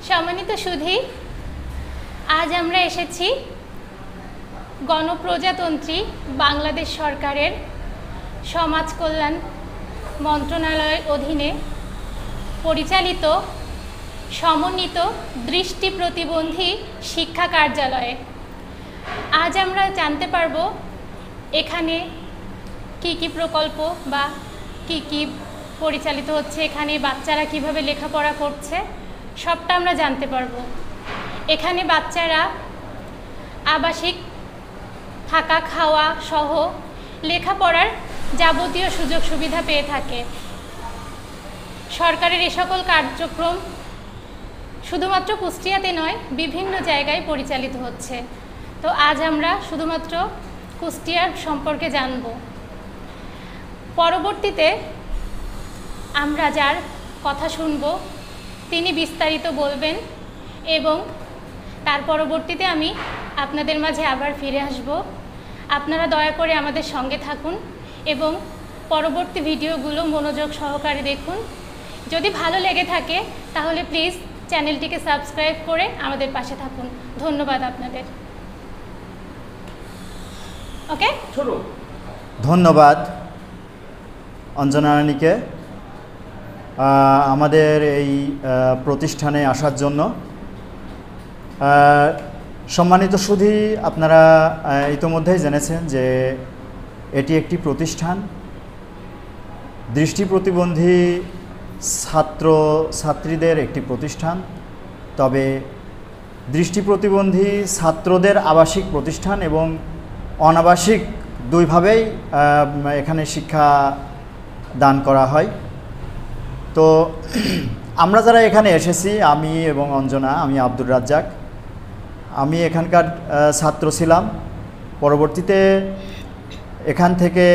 সম্মানিত সুধী, আজ আমরা এসেছি গণপ্রজাতন্ত্রী বাংলাদেশ সরকারের সমাজ কল্যাণ মন্ত্রণালয়ের অধীনে পরিচালিত সমন্বিত দৃষ্টি প্রতিবন্ধী শিক্ষা কার্যালয়ে। আজ আমরা জানতে পারব এখানে কি কি প্রকল্প বা কি কি পরিচালিত হচ্ছে, এখানে বাচ্চারা কিভাবে লেখাপড়া করছে সবটা আমরা জানতে পারব। এখানে বাচ্চারা আবাসিক থাকা খাওয়া সহ লেখাপড়ার যাবতীয় সুযোগ সুবিধা পেয়ে থাকে। সরকারের এ সকল কার্যক্রম শুধুমাত্র কুষ্টিয়াতে নয়, বিভিন্ন জায়গায় পরিচালিত হচ্ছে। তো আজ আমরা শুধুমাত্র কুষ্টিয়ার সম্পর্কে জানব। পরবর্তীতে আমরা যার কথা শুনব তিনি বিস্তারিত বলবেন এবং তার পরবর্তীতে আমি আপনাদের মাঝে আবার ফিরে আসব। আপনারা দয়া করে আমাদের সঙ্গে থাকুন এবং পরবর্তী ভিডিওগুলো মনোযোগ সহকারে দেখুন। যদি ভালো লেগে থাকে তাহলে প্লিজ চ্যানেলটিকে সাবস্ক্রাইব করে আমাদের পাশে থাকুন। ধন্যবাদ আপনাদের। ওকে, ধন্যবাদ অঞ্জনা রানীকে আমাদের এই প্রতিষ্ঠানে আসার জন্য। সম্মানিত সুধী, আপনারা ইতোমধ্যেই জেনেছেন যে এটি একটি প্রতিষ্ঠান দৃষ্টি প্রতিবন্ধী ছাত্রছাত্রীদের একটি প্রতিষ্ঠান। তবে দৃষ্টি প্রতিবন্ধী ছাত্রদের আবাসিক প্রতিষ্ঠান এবং অনাবাসিক দুইভাবেই এখানে শিক্ষা দান করা হয়। তো আমরা যারা এখানে এসেছি, আমি এবং অঞ্জনা, আমি আব্দুর রাজ্জাক, আমি এখানকার ছাত্র ছিলাম। পরবর্তীতে এখান থেকে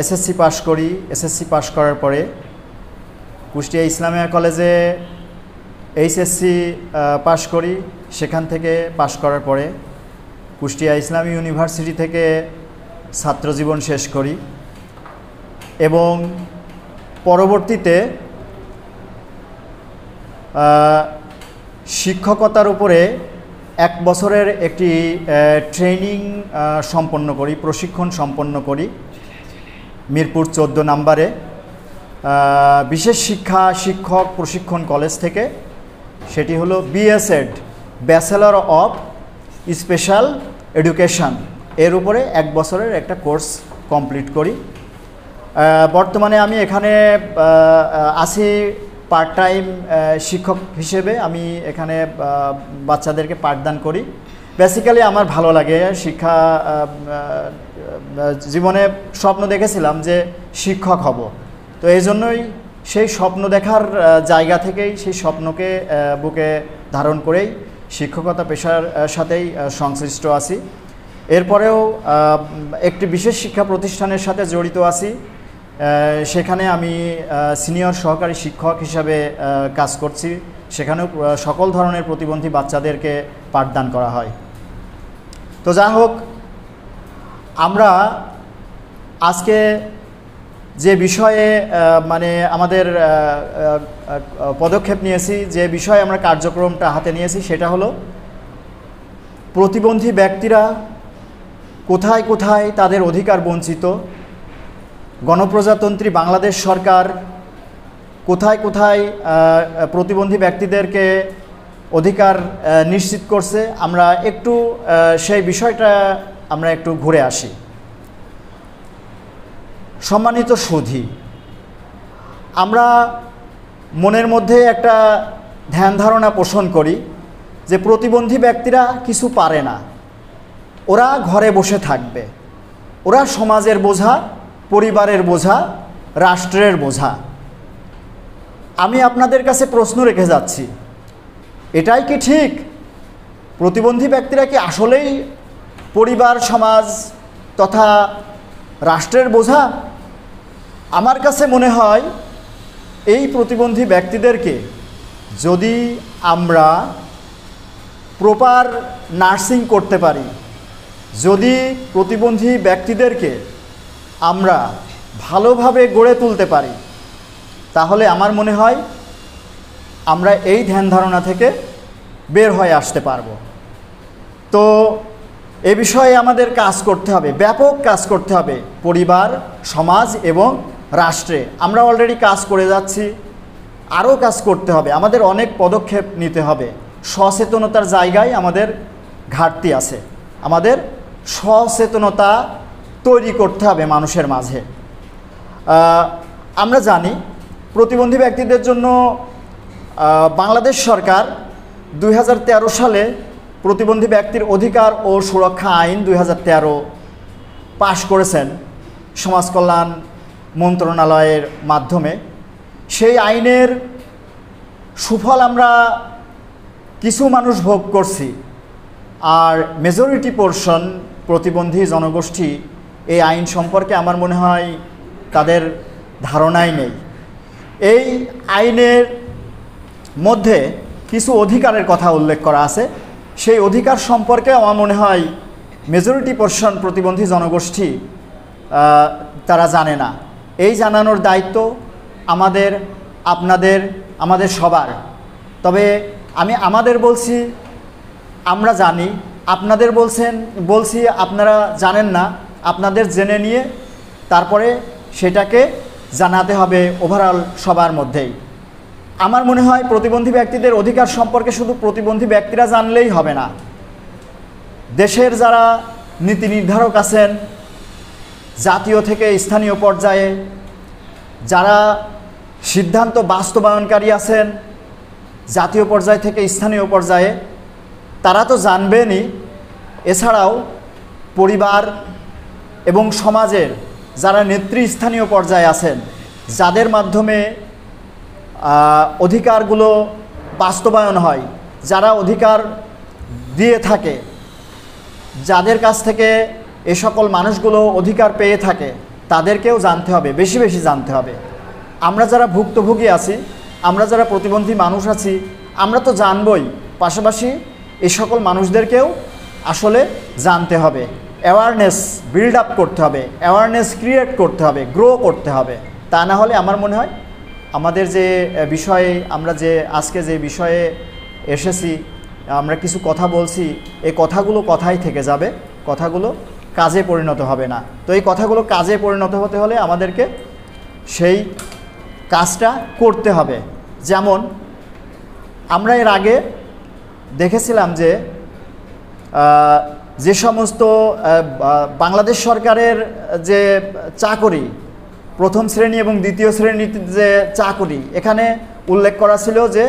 এসএসসি পাশ করি। এসএসসি পাশ করার পরে কুষ্টিয়া ইসলামিয়া কলেজে এইচএসসি পাশ করি। সেখান থেকে পাশ করার পরে কুষ্টিয়া ইসলামী ইউনিভার্সিটি থেকে ছাত্রজীবন শেষ করি এবং পরবর্তীতে শিক্ষকতার উপরে 1 বছরের একটি ট্রেনিং সম্পন্ন করি, প্রশিক্ষণ সম্পন্ন করি মিরপুর 14 নম্বরে বিশেষ শিক্ষক প্রশিক্ষণ কলেজ থেকে। সেটি হলো বিএসএড, ব্যাচেলর অফ স্পেশাল এডুকেশন। এর উপরে 1 বছরের একটা কোর্স কমপ্লিট করি। বর্তমানে আমি এখানে আছি পার্ট টাইম শিক্ষক হিসেবে। আমি এখানে বাচ্চাদেরকে পাঠদান করি। বেসিক্যালি আমার ভালো লাগে শিক্ষা। জীবনে স্বপ্ন দেখেছিলাম যে শিক্ষক হব। তো এই জন্যই সেই স্বপ্ন দেখার জায়গা থেকেই সেই স্বপ্নকে বুকে ধারণ করেই শিক্ষকতা পেশার সাথেই সংশ্লিষ্ট আছি। এরপরেও একটি বিশেষ শিক্ষা প্রতিষ্ঠানের সাথে জড়িত আছি। সেখানে আমি সিনিয়র সহকারী শিক্ষক হিসাবে কাজ করছি। সেখানেও সকল ধরনের প্রতিবন্ধী বাচ্চাদেরকে পাঠদান করা হয়। তো যা হোক, আমরা আজকে যে বিষয়ে আমাদের পদক্ষেপ নিয়েছি, যে বিষয়ে আমরা কার্যক্রমটা হাতে নিয়েছি, সেটা হলো প্রতিবন্ধী ব্যক্তিরা কোথায় কোথায় তাদের অধিকার বঞ্চিত, গণপ্রজাতন্ত্রী বাংলাদেশ সরকার কোথায় কোথায় প্রতিবন্ধী ব্যক্তিদেরকে অধিকার নিশ্চিত করছে। আমরা একটু সেই বিষয়টা আমরা একটু ঘুরে আসি। সম্মানিত সুধী, আমরা মনের মধ্যে একটা ধ্যান ধারণা পোষণ করি যে প্রতিবন্ধী ব্যক্তিরা কিছু পারে না, ওরা ঘরে বসে থাকবে, ওরা সমাজের বোঝা, পরিবারের বোঝা, রাষ্ট্রের বোঝা। আমি আপনাদের কাছে প্রশ্ন রেখে যাচ্ছি, এটাই কি ঠিক? প্রতিবন্ধী ব্যক্তিরা কি আসলেই পরিবার, সমাজ তথা রাষ্ট্রের বোঝা? আমার কাছে মনে হয় এই প্রতিবন্ধী ব্যক্তিদেরকে যদি আমরা প্রপার নার্সিং করতে পারি, যদি প্রতিবন্ধী ব্যক্তিদেরকে আমরা ভালোভাবে গড়ে তুলতে পারি, তাহলে আমার মনে হয় আমরা এই ধ্যান ধারণা থেকে বের হয়ে আসতে পারবো। তো এ বিষয়ে আমাদের কাজ করতে হবে, ব্যাপক কাজ করতে হবে, পরিবার, সমাজ এবং রাষ্ট্রে। আমরা অলরেডি কাজ করে যাচ্ছি, আরও কাজ করতে হবে, আমাদের অনেক পদক্ষেপ নিতে হবে। সচেতনতার জায়গায় আমাদের ঘাটতি আছে, আমাদের সচেতনতা তৈরি করতে হবে মানুষের মাঝে। আমরা জানি প্রতিবন্ধী ব্যক্তিদের জন্য বাংলাদেশ সরকার 2013 সালে প্রতিবন্ধী ব্যক্তির অধিকার ও সুরক্ষা আইন 2013 পাশ করেছেন সমাজ কল্যাণ মন্ত্রণালয়ের মাধ্যমে। সেই আইনের সুফল আমরা কিছু মানুষ ভোগ করছি, আর মেজরিটি পোর্শন প্রতিবন্ধী জনগোষ্ঠী এই আইন সম্পর্কে আমার মনে হয় তাদের ধারণাই নেই। এই আইনের মধ্যে কিছু অধিকারের কথা উল্লেখ করা আছে, সেই অধিকার সম্পর্কে আমার মনে হয় মেজরিটি পোর্শন প্রতিবন্ধী জনগোষ্ঠী তারা জানে না। এই জানানোর দায়িত্ব আমাদের, আপনাদের, আমাদের সবার। তবে আমি আমাদের বলছি, আমরা জানি, আপনাদের বলছি আপনারা জানেন না। আপনাদের জেনে নিয়ে তারপরে সেটাকে জানাতে হবে ওভারঅল সবার মধ্যেই। আমার মনে হয় প্রতিবন্ধী ব্যক্তিদের অধিকার সম্পর্কে শুধু প্রতিবন্ধী ব্যক্তিরা জানলেই হবে না, দেশের যারা নীতি নির্ধারক আছেন, জাতীয় থেকে স্থানীয় পর্যায়ে যারা সিদ্ধান্ত বাস্তবায়নকারী আছেন, জাতীয় পর্যায় থেকে স্থানীয় পর্যায়ে, তারা তো জানবেনই। এছাড়াও পরিবার এবং সমাজের যারা নেতৃস্থানীয় পর্যায়ে আছেন, যাদের মাধ্যমে অধিকারগুলো বাস্তবায়ন হয়, যারা অধিকার দিয়ে থাকে, যাদের কাছ থেকে এ সকল মানুষগুলো অধিকার পেয়ে থাকে, তাদেরকেও জানতে হবে, বেশি বেশি জানতে হবে। আমরা যারা ভুক্তভোগী আছি, আমরা যারা প্রতিবন্ধী মানুষ আছি, আমরা তো জানবই, পাশাপাশি এই সকল মানুষদেরকেও আসলে জানতে হবে, অ্যাওয়ারনেস বিল্ড আপ করতে হবে, অ্যাওয়ারনেস ক্রিয়েট করতে হবে, গ্রো করতে হবে। তা না হলে আমার মনে হয় আমাদের যে বিষয়ে, আমরা যে আজকে যে বিষয়ে এসেছি, আমরা কিছু কথা বলছি, এই কথাগুলো কথাই থেকে যাবে, কথাগুলো কাজে পরিণত হবে না। তো এই কথাগুলো কাজে পরিণত হতে হলে আমাদেরকে সেই কাজটা করতে হবে। যেমন আমরা এর আগে দেখেছিলাম যে সমস্ত বাংলাদেশ সরকারের যে চাকরি, প্রথম শ্রেণী এবং দ্বিতীয় শ্রেণীর যে চাকরি, এখানে উল্লেখ করা ছিল যে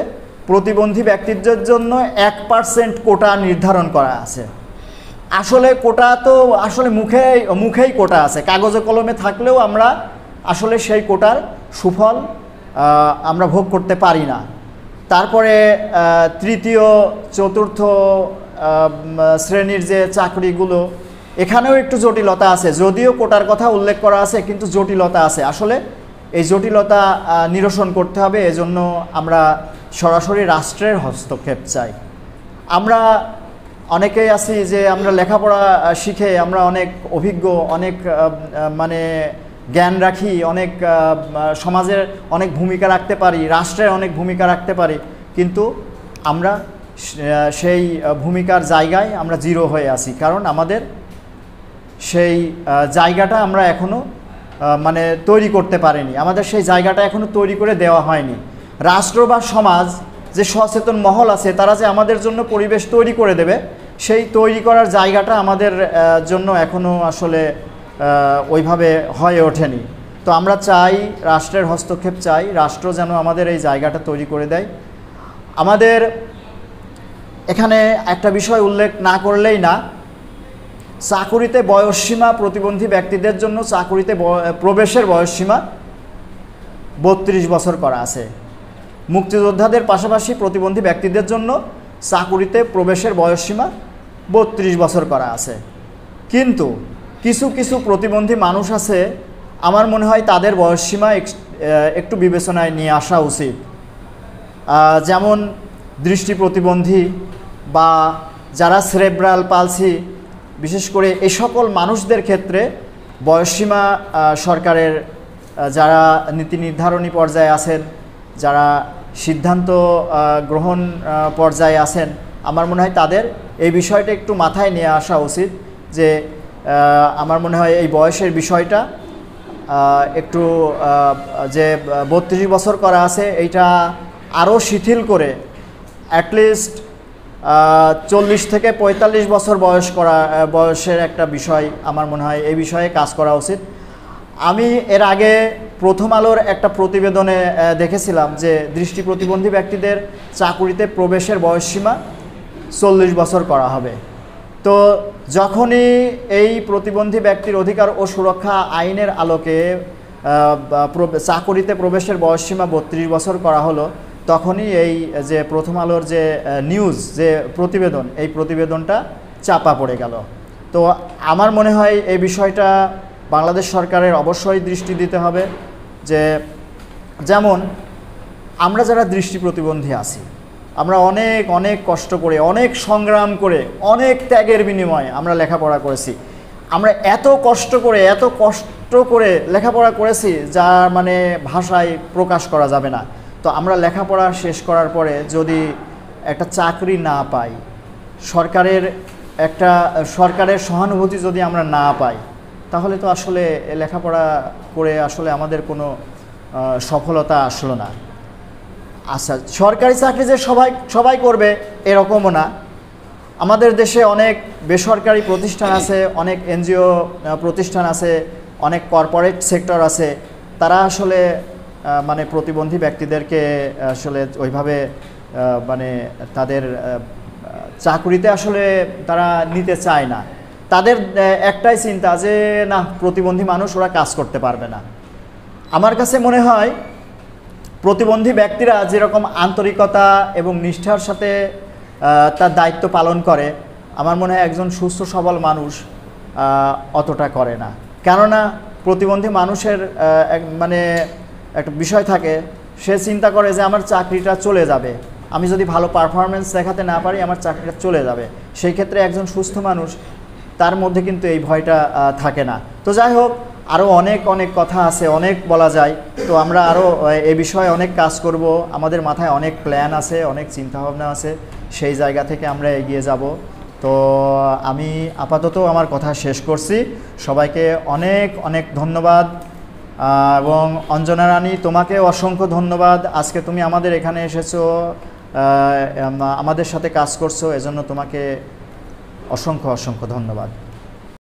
প্রতিবন্ধী ব্যক্তিদের জন্য 1% কোটা নির্ধারণ করা আছে। আসলে কোটা তো আসলে মুখেই কোটা আছে, কাগজে কলমে থাকলেও আমরা আসলে সেই কোটার সুফল আমরা ভোগ করতে পারি না। তারপরে তৃতীয় চতুর্থ শ্রেণীর যে চাকরিগুলো, এখানেও একটু জটিলতা আছে, যদিও কোটার কথা উল্লেখ করা আছে কিন্তু জটিলতা আছে। আসলে এই জটিলতা নিরসন করতে হবে, এজন্য আমরা সরাসরি রাষ্ট্রের হস্তক্ষেপ চাই। আমরা অনেকেই আছি যে আমরা লেখাপড়া শিখে আমরা অনেক অভিজ্ঞ, অনেক মানে জ্ঞান রাখি, অনেক সমাজের অনেক ভূমিকা রাখতে পারি, রাষ্ট্রের অনেক ভূমিকা রাখতে পারি, কিন্তু আমরা সেই ভূমিকার জায়গায় আমরা জিরো হয়ে আছি, কারণ আমাদের সেই জায়গাটা আমরা এখনও মানে তৈরি করতে পারিনি, আমাদের সেই জায়গাটা এখনও তৈরি করে দেওয়া হয়নি। রাষ্ট্র বা সমাজ যে সচেতন মহল আছে, তারা যে আমাদের জন্য পরিবেশ তৈরি করে দেবে, সেই তৈরি করার জায়গাটা আমাদের জন্য এখনও আসলে ওইভাবে হয়ে ওঠেনি। তো আমরা চাই রাষ্ট্রের হস্তক্ষেপ চাই, রাষ্ট্র যেন আমাদের এই জায়গাটা তৈরি করে দেয়। আমাদের এখানে একটা বিষয় উল্লেখ না করলেই না, চাকুরিতে বয়সসীমা প্রতিবন্ধী ব্যক্তিদের জন্য চাকুরিতে প্রবেশের বয়সসীমা 32 বছর করা আছে। মুক্তিযোদ্ধাদের পাশাপাশি প্রতিবন্ধী ব্যক্তিদের জন্য চাকুরিতে প্রবেশের বয়সসীমা 32 বছর করা আছে। কিন্তু কিছু কিছু প্রতিবন্ধী মানুষ আছে, আমার মনে হয় তাদের বয়সসীমা একটু বিবেচনায় নিয়ে আসা উচিত। যেমন দৃষ্টি প্রতিবন্ধী বা যারা সেরেব্রাল পালসি, বিশেষ করে এই সকল মানুষদের ক্ষেত্রে বয়সসীমা সরকারের যারা নীতি নির্ধারণী পর্যায়ে আছেন, যারা সিদ্ধান্ত গ্রহণ পর্যায়ে আছেন, আমার মনে হয় তাদের এই বিষয়টা একটু মাথায় নিয়ে আসা উচিত যে আমার মনে হয় এই বয়সের বিষয়টা একটু যে 32 বছর করা আছে এইটা আরও শিথিল করে অ্যাটলিস্ট 40 থেকে 45 বছর বয়সের একটা বিষয় আমার মনে হয় এই বিষয়ে কাজ করা উচিত। আমি এর আগে প্রথম আলোর একটা প্রতিবেদনে দেখেছিলাম যে দৃষ্টি প্রতিবন্ধী ব্যক্তিদের চাকুরিতে প্রবেশের বয়সসীমা 40 বছর করা হবে। তো যখনই এই প্রতিবন্ধী ব্যক্তির অধিকার ও সুরক্ষা আইনের আলোকে চাকুরিতে প্রবেশের বয়সসীমা 32 বছর করা হলো, তখনই এই যে প্রথম আলোর যে নিউজ যে প্রতিবেদন, এই প্রতিবেদনটা চাপা পড়ে গেল। তো আমার মনে হয় এই বিষয়টা বাংলাদেশ সরকারের অবশ্যই দৃষ্টি দিতে হবে যে যেমন আমরা যারা দৃষ্টি প্রতিবন্ধী আছি, আমরা অনেক অনেক কষ্ট করে, অনেক সংগ্রাম করে, অনেক ত্যাগের বিনিময়ে আমরা লেখাপড়া করেছি। আমরা এত কষ্ট করে লেখাপড়া করেছি যা মানে ভাষায় প্রকাশ করা যাবে না। তো আমরা লেখাপড়া শেষ করার পরে যদি একটা চাকরি না পাই, সরকারের সহানুভূতি যদি আমরা না পাই, তাহলে তো আসলে লেখাপড়া করে আসলে আমাদের কোনো সফলতা আসলো না। আচ্ছা, সরকারি চাকরি যে সবাই করবে এরকমও না। আমাদের দেশে অনেক বেসরকারি প্রতিষ্ঠান আছে, অনেক এনজিও প্রতিষ্ঠান আছে, অনেক কর্পোরেট সেক্টর আছে, তারা আসলে মানে প্রতিবন্ধী ব্যক্তিদেরকে আসলে ওইভাবে মানে তাদের চাকরিতে আসলে তারা নিতে চায় না। তাদের একটাই চিন্তা যে না, প্রতিবন্ধী মানুষ, ওরা কাজ করতে পারবে না। আমার কাছে মনে হয় প্রতিবন্ধী ব্যক্তিরা যেরকম আন্তরিকতা এবং নিষ্ঠার সাথে তার দায়িত্ব পালন করে, আমার মনে হয় একজন সুস্থ সবল মানুষ অতটা করে না। কেননা প্রতিবন্ধী মানুষের মানে একটা বিষয় থাকে, সে চিন্তা করে যে আমার চাকরিটা চলে যাবে, আমি যদি ভালো পারফরমেন্স দেখাতে না পারি আমার চাকরিটা চলে যাবে। সেই ক্ষেত্রে একজন সুস্থ মানুষ, তার মধ্যে কিন্তু এই ভয়টা থাকে না। তো যাই হোক, আরও অনেক অনেক কথা আছে, অনেক বলা যায়। তো আমরা আরও এ বিষয়ে অনেক কাজ করব, আমাদের মাথায় অনেক প্ল্যান আছে, অনেক চিন্তাভাবনা আছে, সেই জায়গা থেকে আমরা এগিয়ে যাব। তো আমি আপাতত আমার কথা শেষ করছি। সবাইকে অনেক অনেক ধন্যবাদ। এবং অঞ্জনা রানী, তোমাকে অসংখ্য ধন্যবাদ। আজকে তুমি আমাদের এখানে এসেছো, আমাদের সাথে কাজ করছো, এজন্য তোমাকে অসংখ্য অসংখ্য ধন্যবাদ।